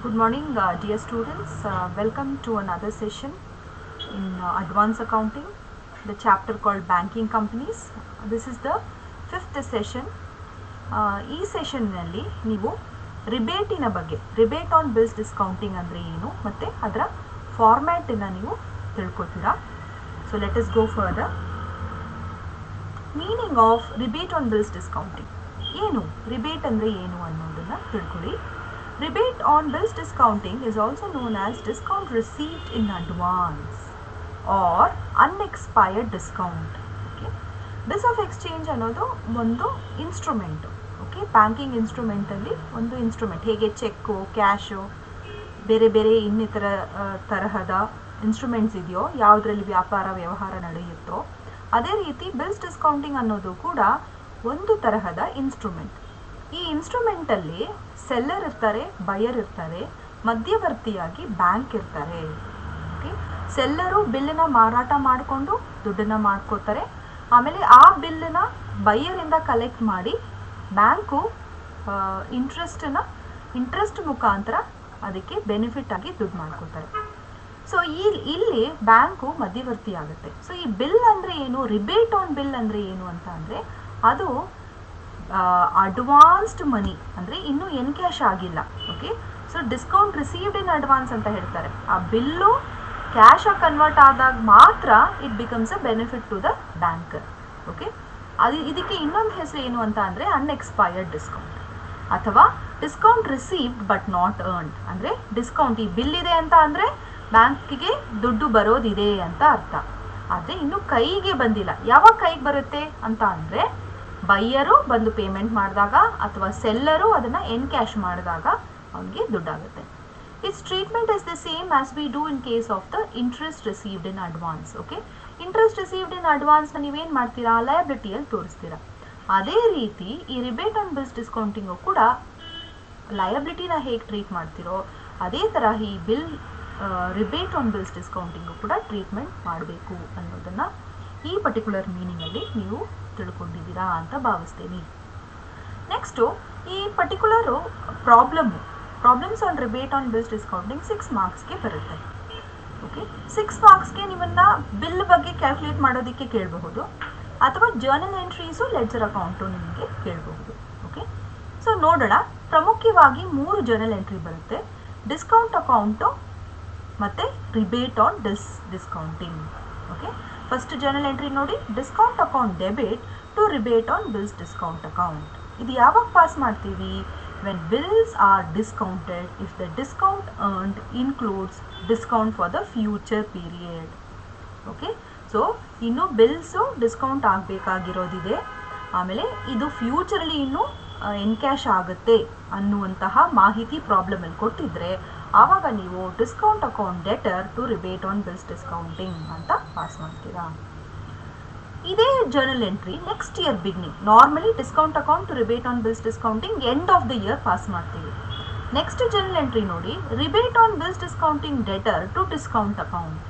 Good morning, dear students. Welcome to another session in Advanced Accounting, the chapter called Banking Companies. This is the fifth session. ಈ ಸೆಷನ್ನಲ್ಲಿ ನೀವು ರಿಬೇಟಿನ ಬಗ್ಗೆ, rebate on bills discounting ಅಂದರೆ ಏನು ಮತ್ತು ಅದರ ಫಾರ್ಮ್ಯಾಟನ್ನು ನೀವು ತಿಳ್ಕೊತೀರಾ. So let us go further. Meaning of rebate on bills discounting ಏನು, ರಿಬೇಟ್ ಅಂದರೆ ಏನು ಅನ್ನೋದನ್ನು ತಿಳ್ಕೊಳ್ಳಿ. Rebate on bills discounting is also known as discount received in advance or unexpired discount. Okay. Bill of exchange ಅನ್ನೋದು ಒಂದು instrument. Okay, banking ಇನ್ಸ್ಟ್ರೂಮೆಂಟಲ್ಲಿ ಒಂದು instrument. ಹೇಗೆ cheque, cash, ಬೇರೆ ಬೇರೆ ಇನ್ನಿತರ ತರಹದ ಇನ್ಸ್ಟ್ರೂಮೆಂಟ್ಸ್ ಇದೆಯೋ, ಯಾವುದರಲ್ಲಿ ವ್ಯಾಪಾರ ವ್ಯವಹಾರ ನಡೆಯುತ್ತೋ, ಅದೇ ರೀತಿ ಬಿಲ್ಸ್ ಡಿಸ್ಕೌಂಟಿಂಗ್ ಅನ್ನೋದು ಕೂಡ ಒಂದು ತರಹದ ಇನ್ಸ್ಟ್ರೂಮೆಂಟ್. ಈ ಇನ್ಸ್ಟ್ರೂಮೆಂಟಲ್ಲಿ ಸೆಲ್ಲರ್ ಇರ್ತಾರೆ, ಬಯರ್ ಇರ್ತಾರೆ, ಮಧ್ಯವರ್ತಿಯಾಗಿ ಬ್ಯಾಂಕ್ ಇರ್ತಾರೆ. ಓಕೆ, ಸೆಲ್ಲರು ಬಿಲ್ಲನ್ನು ಮಾರಾಟ ಮಾಡಿಕೊಂಡು ದುಡ್ಡನ್ನು ಮಾಡ್ಕೋತಾರೆ. ಆಮೇಲೆ ಆ ಬಿಲ್ಲನ್ನು ಬೈಯರಿಂದ ಕಲೆಕ್ಟ್ ಮಾಡಿ ಬ್ಯಾಂಕು ಇಂಟ್ರೆಸ್ಟ್ ಮುಖಾಂತರ ಅದಕ್ಕೆ ಬೆನಿಫಿಟ್ ಆಗಿ ದುಡ್ಡು ಮಾಡ್ಕೋತಾರೆ. ಸೊ ಇಲ್ಲಿ ಬ್ಯಾಂಕು ಮಧ್ಯವರ್ತಿ ಆಗುತ್ತೆ. ಸೊ ಈ ಬಿಲ್ ಅಂದರೆ ಏನು, ರಿಬೇಟ್ ಆನ್ ಬಿಲ್ ಅಂದರೆ ಏನು ಅಂತ ಅಂದರೆ ಅದು ಅಡ್ವಾನ್ಸ್ಡ್ ಮನಿ ಅಂದರೆ ಇನ್ನೂ ಎನ್ ಕ್ಯಾಶ್ ಆಗಿಲ್ಲ. Okay, so discount received in advance ಅಂತ ಹೇಳ್ತಾರೆ. ಆ ಬಿಲ್ಲು ಕ್ಯಾಶ್ ಆಗಿ ಕನ್ವರ್ಟ್ ಆದಾಗ ಮಾತ್ರ it becomes a benefit to the banker. Okay, ಇದಕ್ಕೆ ಇನ್ನೊಂದು ಹೆಸರು ಏನು ಅಂತ ಅಂದರೆ ಅನ್ಎಕ್ಸ್ಪೈರ್ಡ್ ಡಿಸ್ಕೌಂಟ್ ಅಥವಾ discount received but not earned. ಅಂದರೆ ಡಿಸ್ಕೌಂಟ್, ಈ ಬಿಲ್ ಇದೆ ಅಂತ ಅಂದರೆ ಬ್ಯಾಂಕಿಗೆ ದುಡ್ಡು ಬರೋದಿದೆ ಅಂತ ಅರ್ಥ. ಆದರೆ ಇನ್ನೂ ಕೈಗೆ ಬಂದಿಲ್ಲ. ಯಾವಾಗ ಕೈಗೆ ಬರುತ್ತೆ ಅಂತ ಅಂದರೆ ಬೈಯರು ಬಂದು ಪೇಮೆಂಟ್ ಮಾಡಿದಾಗ ಅಥವಾ ಸೆಲ್ಲರು ಅದನ್ನು ಎನ್ ಕ್ಯಾಶ್ ಮಾಡಿದಾಗ ಅವನಿಗೆ ದುಡ್ಡಾಗುತ್ತೆ. It's treatment is the same as we do in case of the interest received in advance. Okay, interest received in ಅಡ್ವಾನ್ಸ್ನ ನೀವೇನು ಮಾಡ್ತೀರಾ, ಲಯಬಿಲಿಟಿಯಲ್ಲಿ ತೋರಿಸ್ತೀರಾ. ಅದೇ ರೀತಿ ಈ ರಿಬೇಟ್ ಆನ್ ಬಿಲ್ಸ್ ಡಿಸ್ಕೌಂಟಿಂಗು ಕೂಡ ಲಯಬಿಲಿಟಿನ ಹೇಗೆ ಟ್ರೀಟ್ ಮಾಡ್ತೀರೋ ಅದೇ ಥರ ಈ ಬಿಲ್ ರಿಬೇಟ್ ಆನ್ ಬಿಲ್ಸ್ ಡಿಸ್ಕೌಂಟಿಂಗು ಕೂಡ ಟ್ರೀಟ್ಮೆಂಟ್ ಮಾಡಬೇಕು ಅನ್ನೋದನ್ನು ಈ ಪರ್ಟಿಕ್ಯುಲರ್ ಮೀನಿಂಗಲ್ಲಿ ನೀವು ತಿಳ್ಕೊಂಡಿದ್ದೀರಾ ಅಂತ ಭಾವಿಸ್ತೀನಿ. ನೆಕ್ಸ್ಟು ಈ particular problems on rebate on bills discounting 6 ಮಾರ್ಕ್ಸ್ಗೆ ಬರುತ್ತೆ. ಓಕೆ, 6 ಮಾರ್ಕ್ಸ್ಗೆ ನಿಮ್ಮನ್ನು ಬಿಲ್ ಬಗ್ಗೆ ಕ್ಯಾಲ್ಕುಲೇಟ್ ಮಾಡೋದಕ್ಕೆ ಕೇಳಬಹುದು ಅಥವಾ ಜರ್ನಲ್ ಎಂಟ್ರೀಸು, ಲೆಡ್ಜರ್ ಅಕೌಂಟು ನಿಮಗೆ ಕೇಳಬಹುದು. ಓಕೆ, ಸೊ ನೋಡೋಣ. ಪ್ರಮುಖವಾಗಿ 3 ಜರ್ನಲ್ ಎಂಟ್ರಿ ಬರುತ್ತೆ: ಡಿಸ್ಕೌಂಟ್ ಅಕೌಂಟು ಮತ್ತು rebate on discounting. Okay, first journal entry ನೋಡಿ, discount account debit to rebate on bills discount account. ಇದು ಯಾವಾಗ ಪಾಸ್ ಮಾಡ್ತೀವಿ? When bills are discounted if the discount earned includes discount for the future period. Okay, so ಇನ್ನು bills discount ಆಗಬೇಕಾಗಿರೋದಿದೆ, ಆಮೇಲೆ ಇದು ಫ್ಯೂಚರಲ್ಲಿ ಇನ್ನೂ N cash ಆಗುತ್ತೆ ಅನ್ನುವಂತಹ ಮಾಹಿತಿ ಪ್ರಾಬ್ಲಮಲ್ಲಿ ಕೊಟ್ಟಿದ್ರೆ ಆವಾಗ ನೀವು discount account debtor to rebate on bills discounting ಅಂತ ಪಾಸ್ ಮಾಡ್ತೀರಾ. ಇದೇ journal entry next year beginning, normally discount account to rebate on bills discounting end of the year pass ಮಾಡ್ತೀವಿ. ನೆಕ್ಸ್ಟ್ ಜರ್ನಲ್ ಎಂಟ್ರಿ ನೋಡಿ, rebate on bills discounting debtor to discount account.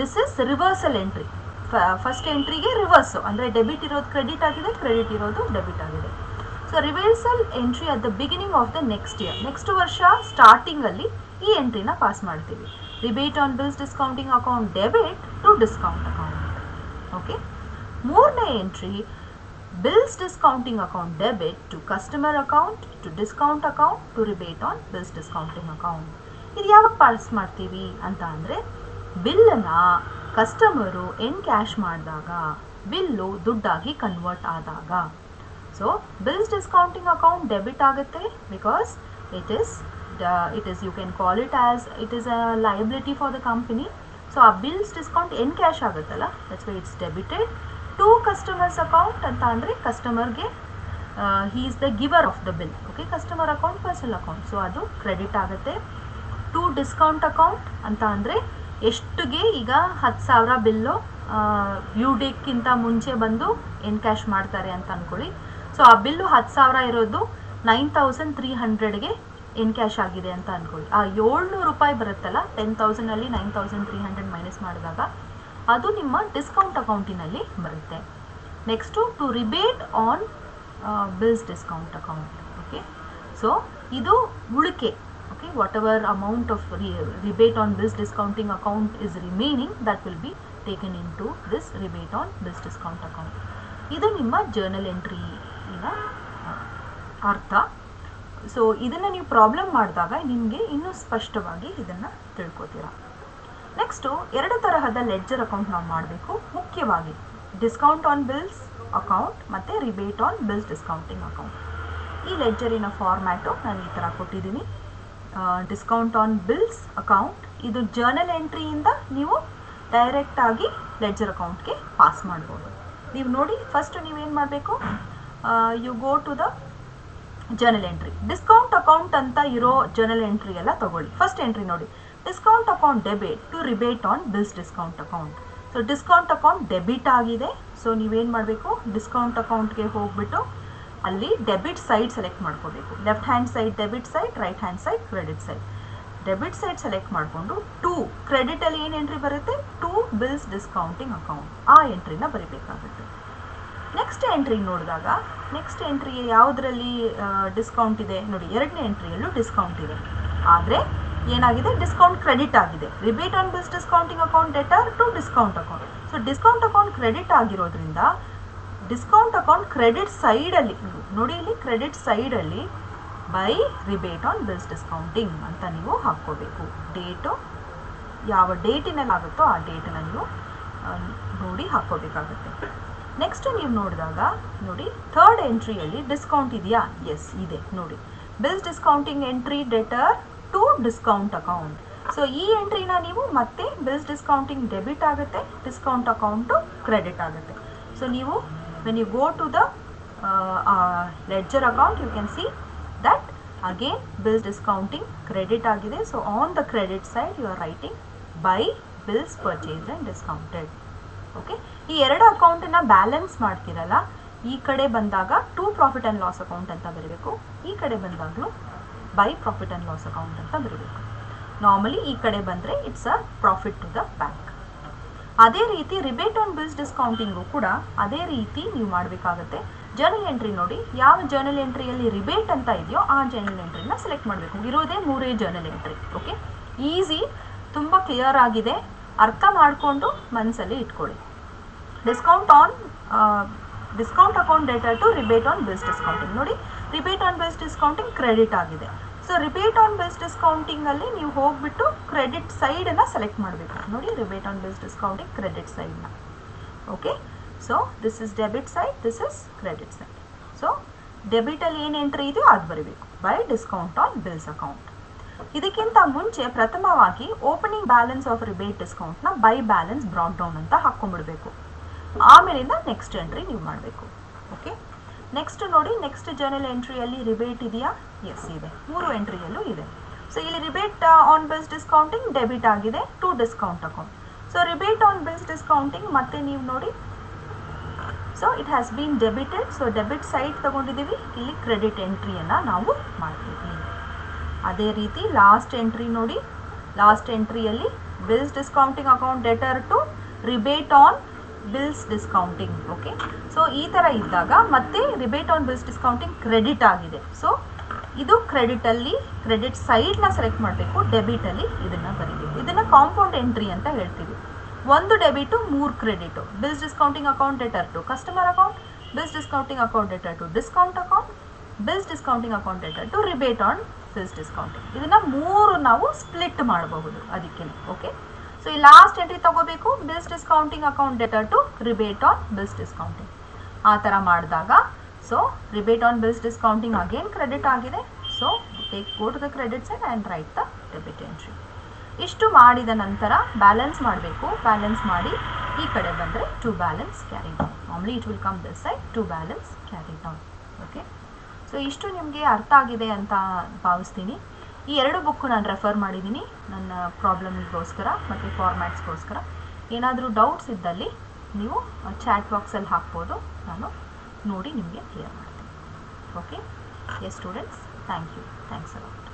This is reversal entry. First ಎಂಟ್ರಿಗೆ reverse ಅಂದರೆ debit ಇರೋದು credit ಆಗಿದೆ, credit ಇರೋದು debit ಆಗಿದೆ. So reversal entry at the beginning of the next year, next ವರ್ಷ ಸ್ಟಾರ್ಟಿಂಗಲ್ಲಿ ಈ ಎಂಟ್ರಿನ ಪಾಸ್ ಮಾಡ್ತೀವಿ. Rebate on bills discounting account debit to discount account. Okay, ಮೂರನೇ entry bills discounting account debit to customer account to discount account to rebate on bills discounting account. ಇದು ಯಾವಾಗ pass ಮಾಡ್ತೀವಿ ಅಂತ ಅಂದರೆ ಬಿಲ್ಲನ್ನು ಕಸ್ಟಮರು ಎನ್ ಕ್ಯಾಶ್ ಮಾಡಿದಾಗ, bill ದುಡ್ಡಾಗಿ convert ಆದಾಗ. So bills discounting account debit ಆಗುತ್ತೆ because it is you can call it as it is a liability for the company. So ಆ ಬಿಲ್ಸ್ ಡಿಸ್ಕೌಂಟ್ ಎನ್ ಕ್ಯಾಶ್ ಆಗುತ್ತಲ್ಲ, that's why it's debited to customers account ಅಂತ ಅಂದರೆ ಕಸ್ಟಮರ್ಗೆ he is the giver of the bill. Okay, customer account personal account, so ಅದು credit ಆಗುತ್ತೆ. To discount account ಅಂತ ಅಂದರೆ ಎಷ್ಟುಗೆ ಈಗ 10,000 ಬಿಲ್ಲು ಡ್ಯೂ ಡೇಟ್ಗಿಂತ ಮುಂಚೆ ಬಂದು ಎನ್ ಕ್ಯಾಶ್ ಮಾಡ್ತಾರೆ ಅಂತ ಅಂದ್ಕೊಳ್ಳಿ. ಸೊ ಆ ಬಿಲ್ಲು 10,000 ಇರೋದು 9,300ಗೆ ಎನ್ ಕ್ಯಾಶ್ ಆಗಿದೆ ಅಂತ ಅಂದ್ಕೊಳ್ಳಿ. ಆ 700 ರೂಪಾಯಿ ಬರುತ್ತಲ್ಲ, 10,000ಅಲ್ಲಿ 9,300 ಮೈನಸ್ ಮಾಡಿದಾಗ ಅದು ನಿಮ್ಮ ಡಿಸ್ಕೌಂಟ್ ಅಕೌಂಟಿನಲ್ಲಿ ಬರುತ್ತೆ. Next to rebate on bills discount account. Okay, so ಇದು ಉಳಿಕೆ. Okay, whatever amount of rebate on bills discounting account is remaining, that will be taken into this rebate on bills discount account. ಇದು ನಿಮ್ಮ journal entry ಅರ್ಥ. So ಇದನ್ನು ನೀವು problem ಮಾಡಿದಾಗ ನಿಮಗೆ ಇನ್ನೂ ಸ್ಪಷ್ಟವಾಗಿ ಇದನ್ನು ತಿಳ್ಕೊತೀರಾ. ನೆಕ್ಸ್ಟು 2 ತರಹದ ಲೆಡ್ಜರ್ ಅಕೌಂಟ್ ನಾವು ಮಾಡಬೇಕು ಮುಖ್ಯವಾಗಿ, ಡಿಸ್ಕೌಂಟ್ ಆನ್ ಬಿಲ್ಸ್ ಅಕೌಂಟ್ ಮತ್ತು rebate on bills discounting account. ಈ ಲೆಡ್ಜರಿನ ಫಾರ್ಮ್ಯಾಟು ನಾನು ಈ ಥರ ಕೊಟ್ಟಿದ್ದೀನಿ. ಡಿಸ್ಕೌಂಟ್ ಆನ್ ಬಿಲ್ಸ್ ಅಕೌಂಟ್ ಇದು ಜರ್ನಲ್ ಎಂಟ್ರಿಯಿಂದ ನೀವು ಡೈರೆಕ್ಟಾಗಿ ಲೆಡ್ಜರ್ ಅಕೌಂಟ್ಗೆ ಪಾಸ್ ಮಾಡ್ಬೋದು. ನೀವು ನೋಡಿ, ಫಸ್ಟ್ ನೀವೇನು ಮಾಡಬೇಕು, you go to the journal entry. Discount account ಅಂತ ಇರೋ ಜರ್ನಲ್ ಎಂಟ್ರಿ ಎಲ್ಲ ತಗೊಳ್ಳಿ. ಫಸ್ಟ್ ಎಂಟ್ರಿ ನೋಡಿ, discount account debit to rebate on bills discount account. So discount account debit ಆಗಿದೆ. ಸೊ ನೀವೇನು ಮಾಡಬೇಕು, ಡಿಸ್ಕೌಂಟ್ ಅಕೌಂಟ್ಗೆ ಹೋಗ್ಬಿಟ್ಟು ಅಲ್ಲಿ ಡೆಬಿಟ್ ಸೈಡ್ ಸೆಲೆಕ್ಟ್ ಮಾಡ್ಕೋಬೇಕು. Left hand side debit side, right hand side credit side. Debit side select ಮಾಡಿಕೊಂಡು to ಕ್ರೆಡಿಟಲ್ಲಿ ಏನು ಎಂಟ್ರಿ ಬರುತ್ತೆ, ಟು ಬಿಲ್ಸ್ ಡಿಸ್ಕೌಂಟಿಂಗ್ ಅಕೌಂಟ್, ಆ ಎಂಟ್ರಿನ ಬರೀಬೇಕಾಗುತ್ತೆ. ನೆಕ್ಸ್ಟ್ ಎಂಟ್ರಿ ನೋಡಿದಾಗ, ನೆಕ್ಸ್ಟ್ ಎಂಟ್ರಿ ಯಾವುದರಲ್ಲಿ ಡಿಸ್ಕೌಂಟ್ ಇದೆ ನೋಡಿ, 2ನೇ ಎಂಟ್ರಿಯಲ್ಲೂ ಡಿಸ್ಕೌಂಟ್ ಇದೆ. ಆದರೆ ಏನಾಗಿದೆ, ಡಿಸ್ಕೌಂಟ್ ಕ್ರೆಡಿಟ್ ಆಗಿದೆ. Rebate on bills discounting account debtor to discount account. So discount account credit ಆಗಿರೋದ್ರಿಂದ ಡಿಸ್ಕೌಂಟ್ ಅಕೌಂಟ್ ಕ್ರೆಡಿಟ್ ಸೈಡಲ್ಲಿ ನೋಡಿ, ಇಲ್ಲಿ ಕ್ರೆಡಿಟ್ ಸೈಡಲ್ಲಿ by rebate on bills discounting ಅಂತ ನೀವು ಹಾಕ್ಕೋಬೇಕು. ಡೇಟು ಯಾವ ಡೇಟಿನಲ್ಲಿ ಆಗುತ್ತೋ ಆ ಡೇಟನ್ನು ನೀವು ನೋಡಿ ಹಾಕ್ಕೋಬೇಕಾಗುತ್ತೆ. ನೆಕ್ಸ್ಟ್ ನೀವು ನೋಡಿದಾಗ ನೋಡಿ, 3rd ಎಂಟ್ರಿಯಲ್ಲಿ ಡಿಸ್ಕೌಂಟ್ ಇದೆಯಾ, ಎಸ್ ಇದೆ ನೋಡಿ, bills discounting entry debtor to discount account. So ಈ ಎಂಟ್ರಿನ ನೀವು ಮತ್ತೆ ಬಿಲ್ಸ್ ಡಿಸ್ಕೌಂಟಿಂಗ್ ಡೆಬಿಟ್ ಆಗುತ್ತೆ, ಡಿಸ್ಕೌಂಟ್ ಅಕೌಂಟು ಕ್ರೆಡಿಟ್ ಆಗುತ್ತೆ. ಸೊ ನೀವು when you go to the ledger account, you can see that again bills discounting credit agide. So on the credit side you are writing by bills purchased and discounted. Okay, ಈ 2 account ನ balance ಮಾಡ್ತಿರಲ್ಲ, ಈ ಕಡೆ ಬಂದಾಗ to profit and loss account ಅಂತ ಬರೀಬೇಕು, ಈ ಕಡೆ ಬಂದಾಗಲೂ by profit and loss account ಅಂತ ಬರೀಬೇಕು. ನಾರ್ಮಲಿ ಈ ಕಡೆ ಬಂದರೆ it's a profit to the bank. ಅದೇ ರೀತಿ ರಿಬೇಟ್ ಆನ್ ಬಿಲ್ಸ್ ಡಿಸ್ಕೌಂಟಿಂಗು ಕೂಡ ಅದೇ ರೀತಿ ನೀವು ಮಾಡಬೇಕಾಗುತ್ತೆ. ಜರ್ನಲ್ ಎಂಟ್ರಿ ನೋಡಿ, ಯಾವ ಜರ್ನಲ್ ಎಂಟ್ರಿಯಲ್ಲಿ ರಿಬೇಟ್ ಅಂತ ಇದೆಯೋ ಆ ಜರ್ನಲ್ ಎಂಟ್ರಿನ ಸೆಲೆಕ್ಟ್ ಮಾಡಬೇಕು. ಇರೋದೇ 3 ಜರ್ನಲ್ ಎಂಟ್ರಿ. ಓಕೆ, ಈಸಿ, ತುಂಬ ಕ್ಲಿಯರ್ ಆಗಿದೆ, ಅರ್ಥ ಮಾಡಿಕೊಂಡು ಮನಸ್ಸಲ್ಲಿ ಇಟ್ಕೊಳ್ಳಿ. Discount account data to rebate on bills discounting ನೋಡಿ, rebate on bills discounting credit ಆಗಿದೆ. ಸೊ ರಿಬೇಟ್ ಆನ್ ಬಿಲ್ಸ್ ಡಿಸ್ಕೌಂಟಿಂಗಲ್ಲಿ ನೀವು ಹೋಗ್ಬಿಟ್ಟು ಕ್ರೆಡಿಟ್ ಸೈಡನ್ನು ಸೆಲೆಕ್ಟ್ ಮಾಡಬೇಕು ನೋಡಿ, rebate on bills discounting credit ಸೈಡ್ನ. Okay, so this is debit side, this is credit side. So ಡೆಬಿಟಲ್ಲಿ ಏನು ಎಂಟ್ರಿ ಇದೆಯೋ ಅದು ಬರೀಬೇಕು, by discount on bills account. ಇದಕ್ಕಿಂತ ಮುಂಚೆ ಪ್ರಥಮವಾಗಿ ಓಪನಿಂಗ್ ಬ್ಯಾಲೆನ್ಸ್ ಆಫ್ ರಿಬೇಟ್ ಡಿಸ್ಕೌಂಟ್ನ ಬೈ ಬ್ಯಾಲೆನ್ಸ್ ಬ್ರಾಟ್ ಡೌನ್ ಅಂತ ಹಾಕ್ಕೊಂಡ್ಬಿಡ್ಬೇಕು. ಆಮೇಲಿಂದ ನೆಕ್ಸ್ಟ್ ಎಂಟ್ರಿ ನೀವು ಮಾಡಬೇಕು. ಓಕೆ, ನೆಕ್ಸ್ಟ್ ನೋಡಿ, ನೆಕ್ಸ್ಟ್ ಜರ್ನಲ್ ಎಂಟ್ರಿಯಲ್ಲಿ ರಿಬೇಟ್ ಇದೆಯಾ, ಎಸ್ ಇದೆ, 3 ಎಂಟ್ರಿಯಲ್ಲೂ ಇದೆ. ಸೊ ಇಲ್ಲಿ rebate on bills discounting debit ಆಗಿದೆ to discount account. So rebate on bills discounting ಮತ್ತೆ ನೀವು ನೋಡಿ, so it has been debited. So debit side ತಗೊಂಡಿದ್ದೀವಿ, ಇಲ್ಲಿ ಕ್ರೆಡಿಟ್ ಎಂಟ್ರಿಯನ್ನು ನಾವು ಮಾಡ್ತೀವಿ. ಅದೇ ರೀತಿ ಲಾಸ್ಟ್ ಎಂಟ್ರಿ ನೋಡಿ, ಲಾಸ್ಟ್ ಎಂಟ್ರಿಯಲ್ಲಿ bills discounting account debtor to rebate on bills discounting. Okay, so ಈ ಥರ ಇದ್ದಾಗ ಮತ್ತೆ rebate on bills discounting credit ಆಗಿದೆ. ಸೊ ಇದು ಕ್ರೆಡಿಟಲ್ಲಿ ಕ್ರೆಡಿಟ್ ಸೈಡ್ನ ಸೆಲೆಕ್ಟ್ ಮಾಡಬೇಕು, ಡೆಬಿಟಲ್ಲಿ ಇದನ್ನು ಬರೀಬೇಕು. ಇದನ್ನು ಕಾಂಪೌಂಡ್ ಎಂಟ್ರಿ ಅಂತ ಹೇಳ್ತೀವಿ. 1 debit 3 credit. Bills discounting account debtor to customer account, bills discounting account debtor to discount account, bills discounting account debtor to rebate on bills discounting. ಇದನ್ನು 3 ನಾವು ಸ್ಪ್ಲಿಟ್ ಮಾಡಬಹುದು ಅದಕ್ಕೆ. ಓಕೆ, ಸೊ ಈ ಲಾಸ್ಟ್ ಎಂಟ್ರಿ ತಗೋಬೇಕು, bills discounting account debtor to rebate on bills discounting. ಆ ಥರ ಮಾಡಿದಾಗ so rebate on bills discounting again credit ಆಗಿದೆ. So go to the credit side and right the debit entry. ಇಷ್ಟು ಮಾಡಿದ ನಂತರ balance ಮಾಡಬೇಕು. ಬ್ಯಾಲೆನ್ಸ್ ಮಾಡಿ ಈ ಕಡೆ ಬಂದರೆ to balance carry down. Normally it will come this side, to balance carry down. Okay, so ಇಷ್ಟು ನಿಮಗೆ ಅರ್ಥ ಆಗಿದೆ ಅಂತ ಭಾವಿಸ್ತೀನಿ. ಈ 2 ಬುಕ್ಕು ನಾನು ರೆಫರ್ ಮಾಡಿದ್ದೀನಿ ನನ್ನ ಪ್ರಾಬ್ಲಮ್ಗೋಸ್ಕರ ಮತ್ತು ಫಾರ್ಮ್ಯಾಟ್ಸ್ಗೋಸ್ಕರ. ಏನಾದರೂ ಡೌಟ್ಸ್ ಇದ್ದಲ್ಲಿ ನೀವು ಚಾಟ್ ಬಾಕ್ಸಲ್ಲಿ ಹಾಕ್ಬೋದು, ನಾನು ನೋಡಿ ನಿಮಗೆ ಕ್ಲಿಯರ್ ಮಾಡ್ತೀನಿ. Okay, yes students, thank you, thanks allot.